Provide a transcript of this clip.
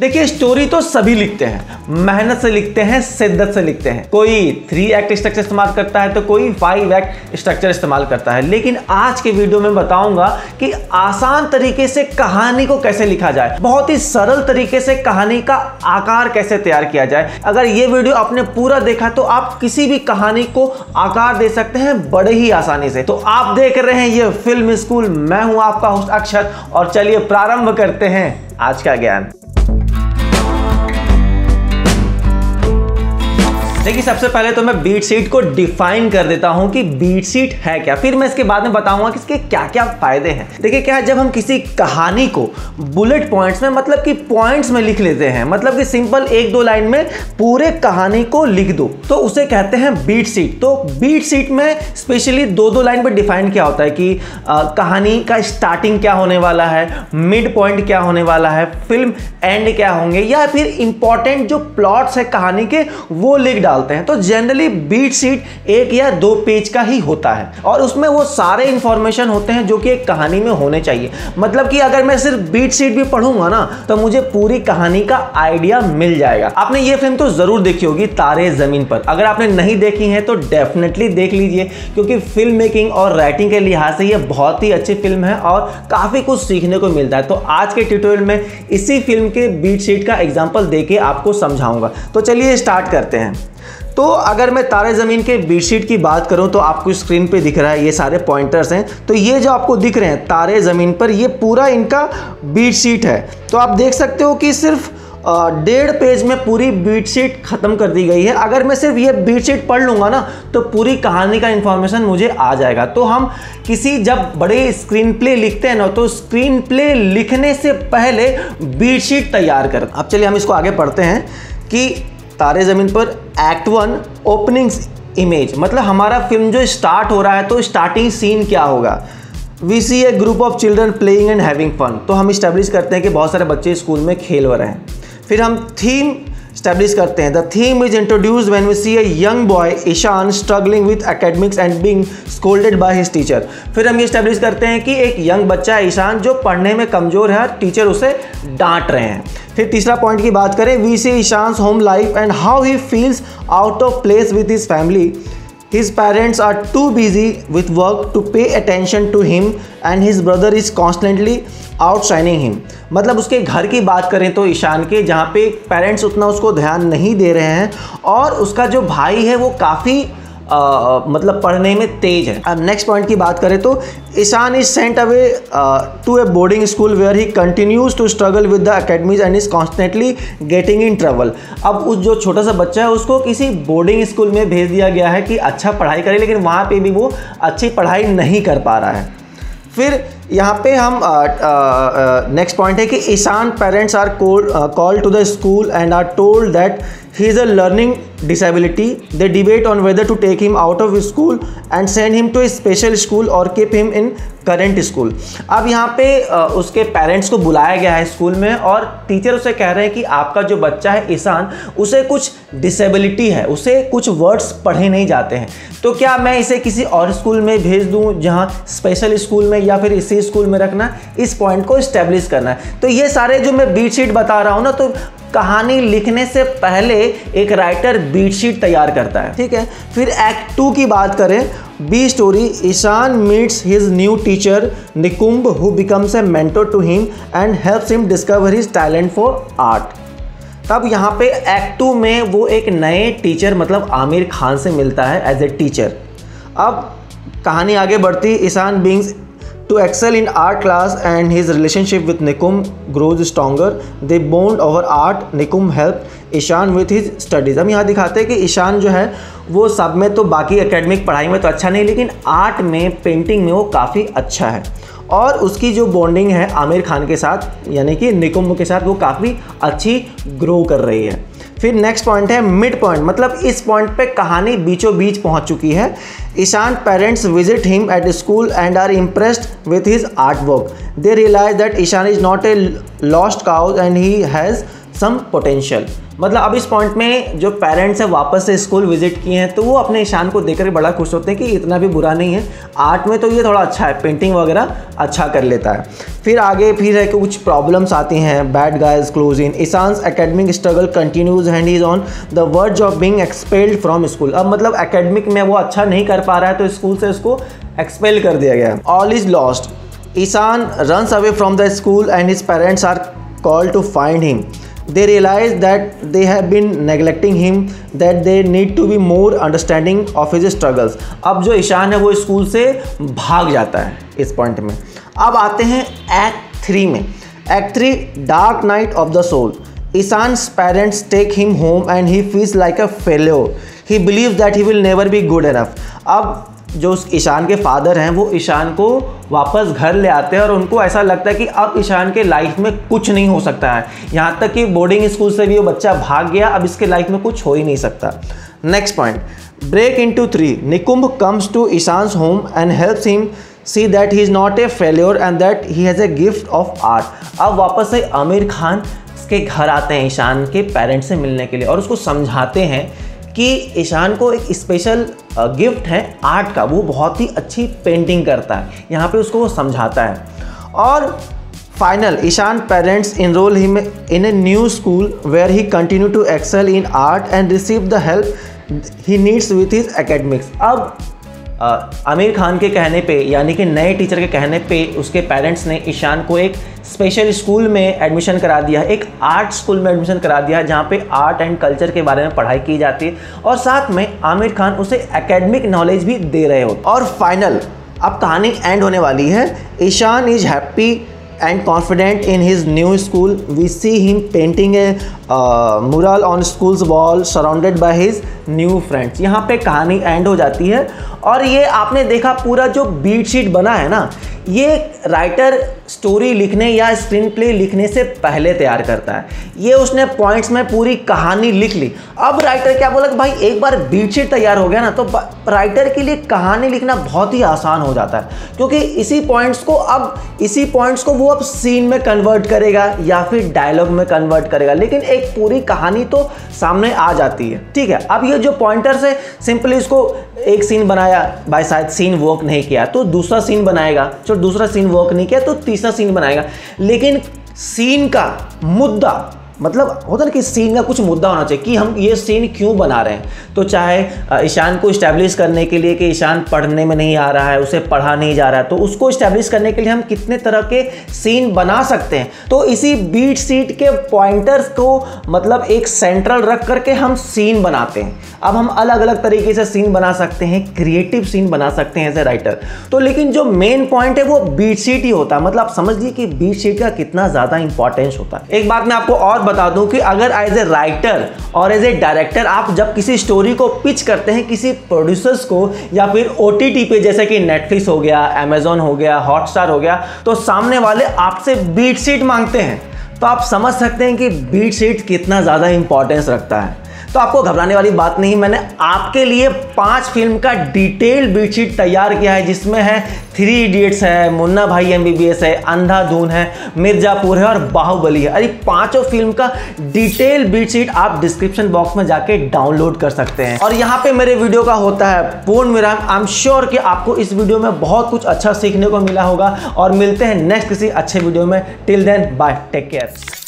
देखिए स्टोरी तो सभी लिखते हैं, मेहनत से लिखते हैं, शिद्दत से लिखते हैं। कोई 3 एक्ट स्ट्रक्चर इस्तेमाल करता है तो कोई 5 एक्ट स्ट्रक्चर इस्तेमाल करता है। लेकिन आज के वीडियो में बताऊंगा कि आसान तरीके से कहानी को कैसे लिखा जाए, बहुत ही सरल तरीके से कहानी का आकार कैसे तैयार किया जाए। अगर ये वीडियो आपने पूरा देखा तो आप किसी भी कहानी को आकार दे सकते हैं बड़े ही आसानी से। तो आप देख रहे हैं ये फिल्म स्कूल, मैं हूं आपका होस्ट अक्षत और चलिए प्रारंभ करते हैं आज का ज्ञान। देखिए सबसे पहले तो मैं बीट शीट को डिफाइन कर देता हूं कि बीट शीट है क्या, फिर मैं इसके बाद में बताऊंगा कि इसके क्या क्या फायदे हैं। देखिए क्या है, जब हम किसी कहानी को बुलेट पॉइंट्स में मतलब कि पॉइंट्स में लिख लेते हैं, मतलब कि सिंपल 1-2 लाइन में पूरे कहानी को लिख दो, तो उसे कहते हैं बीट शीट। तो बीट शीट में स्पेशली 2-2 लाइन पर डिफाइन क्या होता है कि कहानी का स्टार्टिंग क्या होने वाला है, मिड पॉइंट क्या होने वाला है, फिल्म एंड क्या होंगे, या फिर इंपॉर्टेंट जो प्लॉट्स है कहानी के वो लिख डालते हैं। तो जनरली बीट शीट 1 या 2 पेज का ही होता है और उसमें वो सारे इंफॉर्मेशन होते हैं जो कि एक कहानी में होने चाहिए। मतलब कि अगर मैं सिर्फ बीट शीट भी पढ़ूंगा ना तो मुझे पूरी कहानी का आइडिया मिल जाएगा। आपने ये फिल्म तो जरूर देखी होगी, तारे जमीन पर। अगर आपने नहीं देखी है तो डेफिनेटली देख लीजिए, क्योंकि फिल्म मेकिंग और राइटिंग के लिहाज से ये बहुत ही अच्छी फिल्म है और काफी कुछ सीखने को मिलता है। तो आज के ट्यूटोरियल में इसी फिल्म के बीट शीट का एग्जांपल देके आपको समझाऊंगा। तो चलिए स्टार्ट करते हैं। तो अगर मैं तारे ज़मीन के बीट शीट की बात करूं तो आपको स्क्रीन पे दिख रहा है ये सारे पॉइंटर्स हैं। तो ये जो आपको दिख रहे हैं तारे ज़मीन पर, ये पूरा इनका बीट शीट है। तो आप देख सकते हो कि सिर्फ 1.5 पेज में पूरी बीट शीट खत्म कर दी गई है। अगर मैं सिर्फ ये बीट शीट पढ़ लूँगा ना तो पूरी कहानी का इन्फॉर्मेशन मुझे आ जाएगा। तो हम किसी जब बड़े स्क्रीन प्ले लिखते हैं ना तो स्क्रीन प्ले लिखने से पहले बीट शीट तैयार कर। अब चलिए हम इसको आगे पढ़ते हैं कि तारे ज़मीन पर एक्ट 1 ओपनिंग्स इमेज, मतलब हमारा फिल्म जो स्टार्ट हो रहा है तो स्टार्टिंग सीन क्या होगा। We see a group of children playing and having fun. तो हम इस्टेब्लिश करते हैं कि बहुत सारे बच्चे स्कूल में खेल रहे हैं। फिर हम थीम स्टैब्लिश करते हैं। The theme is introduced when we see a young boy Ishaan struggling with academics and being scolded by his teacher. फिर हम ये स्टैब्लिश करते हैं कि एक यंग बच्चा है ईशान जो पढ़ने में कमज़ोर है, टीचर उसे डांट रहे हैं। फिर तीसरा पॉइंट की बात करें, we see Ishaan's home life and how he feels out of place with his family. His parents are too busy with work to pay attention to him and his brother is constantly outshining him। मतलब उसके घर की बात करें तो ईशान के, जहाँ पे पेरेंट्स उतना उसको ध्यान नहीं दे रहे हैं और उसका जो भाई है वो काफ़ी मतलब पढ़ने में तेज है। अब नेक्स्ट पॉइंट की बात करें तो Ishaan is sent away to a boarding school where he continues to struggle with the academies and is constantly getting in trouble. अब उस जो छोटा सा बच्चा है उसको किसी बोर्डिंग स्कूल में भेज दिया गया है कि अच्छा पढ़ाई करे, लेकिन वहाँ पे भी वो अच्छी पढ़ाई नहीं कर पा रहा है। फिर यहाँ पे हम नेक्स्ट पॉइंट है कि Ishaan parents are called to the school and are told that he is a learning disability. They debate on whether to take him out of his school and send him to a special school or keep him in current school. अब यहाँ पे उसके parents को बुलाया गया है school में और टीचर उसे कह रहे हैं कि आपका जो बच्चा है ईशान, उसे कुछ डिसेबिलिटी है, उसे कुछ वर्ड्स पढ़े नहीं जाते हैं, तो क्या मैं इसे किसी और स्कूल में भेज दूँ जहाँ स्पेशल स्कूल में, या फिर इसी स्कूल में रखना। इस पॉइंट को इस्टेब्लिश करना है। तो ये सारे जो मैं बीट शीट बता रहा हूँ ना, तो कहानी लिखने से पहले एक राइटर बीट शीट तैयार करता है, ठीक है। फिर एक्ट 2 की बात करें, B story, Ishaan meets his new teacher Nikumbh who becomes a mentor to him and helps him discover his talent for art. तब यहाँ पे एक्ट 2 में वो एक नए टीचर मतलब आमिर खान से मिलता है एज ए टीचर। अब कहानी आगे बढ़ती, Ishan बिंग्स to excel in art class and his relationship with Nikum grows stronger. They bond over art. Nikum helped Ishan with his studies। हम यहाँ दिखाते हैं कि ईशान जो है वो सब में तो बाकी एकेडमिक पढ़ाई में तो अच्छा नहीं, लेकिन आर्ट में, पेंटिंग में वो काफ़ी अच्छा है और उसकी जो बॉन्डिंग है आमिर खान के साथ यानी कि निकुम के साथ वो काफ़ी अच्छी ग्रो कर रही है। फिर नेक्स्ट पॉइंट है मिड पॉइंट, मतलब इस पॉइंट पे कहानी बीचों बीच पहुंच चुकी है। Ishaan parents visit him at school and are impressed with his art work. They realize that Ishaan is not a lost cow and he has some potential. मतलब अब इस पॉइंट में जो पेरेंट्स हैं वापस से स्कूल विजिट किए हैं तो वो अपने ईशान को देखकर बड़ा खुश होते हैं कि इतना भी बुरा नहीं है, आर्ट में तो ये थोड़ा अच्छा है, पेंटिंग वगैरह अच्छा कर लेता है। फिर आगे फिर है कि कुछ प्रॉब्लम्स आती हैं, bad guys close in, Ishaan's academic struggle continues and he is on the verge of being expelled from school. अब मतलब एकेडमिक में वो अच्छा नहीं कर पा रहा है तो स्कूल से उसको एक्सपेल कर दिया गया। All is lost, Ishaan runs away from the school and his parents are called to find him. They realize that they have been neglecting him, that they need to be more understanding of his struggles। अब जो ईशान है वो school से भाग जाता है इस point में। अब आते हैं एक्ट 3 में। Act 3 dark night of the soul. Ishaan's parents take him home and he feels like a failure. He believes that he will never be good enough. अब जो ईशान के फादर हैं वो ईशान को वापस घर ले आते हैं और उनको ऐसा लगता है कि अब ईशान के लाइफ में कुछ नहीं हो सकता है। यहाँ तक कि बोर्डिंग स्कूल से भी वो बच्चा भाग गया, अब इसके लाइफ में कुछ हो ही नहीं सकता। Next point, break into 3। Nikumbh comes to Ishaan's home and helps him see that he is not a failure and that he has a gift of art. अब वापस से आमिर खान के घर आते हैं ईशान के पेरेंट्स से मिलने के लिए और उसको समझाते हैं कि ईशान को एक स्पेशल गिफ्ट है आर्ट का, वो बहुत ही अच्छी पेंटिंग करता है। यहाँ पे उसको वो समझाता है। और final, Ishaan parents enroll him in a new school where he continue to excel in art and receive the help he needs with his academics. अब आमिर खान के कहने पे, यानी कि नए टीचर के कहने पे, उसके पेरेंट्स ने ईशान को एक स्पेशल स्कूल में एडमिशन करा दिया, एक आर्ट स्कूल में एडमिशन करा दिया जहाँ पे आर्ट एंड कल्चर के बारे में पढ़ाई की जाती है और साथ में आमिर खान उसे एकेडमिक नॉलेज भी दे रहे हो। और फाइनल, अब कहानी एंड होने वाली है। Ishaan is happy and confident in his new school. We see him painting a mural on school's wall surrounded by his new friends। यहाँ पे कहानी एंड हो जाती है और ये आपने देखा पूरा जो बीट शीट बना है ना, ये राइटर स्टोरी लिखने या स्क्रीन प्ले लिखने से पहले तैयार करता है। ये उसने पॉइंट्स में पूरी कहानी लिख ली। अब राइटर क्या बोला कि भाई एक बार बीट शीट तैयार हो गया ना तो राइटर के लिए कहानी लिखना बहुत ही आसान हो जाता है, क्योंकि इसी पॉइंट्स को वो अब सीन में कन्वर्ट करेगा या फिर डायलॉग में कन्वर्ट करेगा, लेकिन एक पूरी कहानी तो सामने आ जाती है। ठीक है, अब ये जो पॉइंटर्स है सिंपली इसको एक सीन बनाया, भाई शायद सीन वर्क नहीं किया तो दूसरा सीन बनाएगा, जो दूसरा सीन वर्क नहीं किया तो तीसरा सीन बनाएगा। लेकिन सीन का मुद्दा, मतलब होता है ना कि सीन का कुछ मुद्दा होना चाहिए कि हम ये सीन क्यों बना रहे हैं। तो चाहे ईशान को इस्टेब्लिश करने के लिए कि ईशान पढ़ने में नहीं आ रहा है, उसे पढ़ा नहीं जा रहा है, तो उसको इस्टेब्लिश करने के लिए हम कितने तरह के सीन बना सकते हैं। तो इसी बीट शीट के पॉइंटर्स को मतलब एक सेंट्रल रख करके हम सीन बनाते हैं। अब हम अलग अलग तरीके से सीन बना सकते हैं, क्रिएटिव सीन बना सकते हैं एज ए राइटर। तो लेकिन जो मेन पॉइंट है वो बीट शीट ही होता है। मतलब आप समझिए कि बीट शीट का कितना ज़्यादा इंपॉर्टेंस होता है। एक बात मैं आपको और बता दूं कि अगर एज ए राइटर और एज ए डायरेक्टर आप जब किसी स्टोरी को पिच करते हैं किसी प्रोड्यूसर्स को या फिर OTT पे, जैसे कि नेटफ्लिक्स हो गया, अमेजॉन हो गया, हॉटस्टार हो गया, तो सामने वाले आपसे बीट शीट मांगते हैं, तो आप समझ सकते हैं कि बीट शीट कितना ज़्यादा इंपॉर्टेंस रखता है। तो आपको घबराने वाली बात नहीं, मैंने आपके लिए 5 फिल्म का डिटेल बीट शीट तैयार किया है, जिसमें है 3 इडियट्स है, मुन्ना भाई MBBS है, अंधाधुन है, मिर्जापुर है और बाहुबली है। अरे 5 फिल्म का डिटेल बीट शीट आप डिस्क्रिप्शन बॉक्स में जाके डाउनलोड कर सकते हैं। और यहाँ पे मेरे वीडियो का होता है पूर्ण विराम। आई एम श्योर कि आपको इस वीडियो में बहुत कुछ अच्छा सीखने को मिला होगा और मिलते हैं नेक्स्ट किसी अच्छे वीडियो में। Till then bye, take care.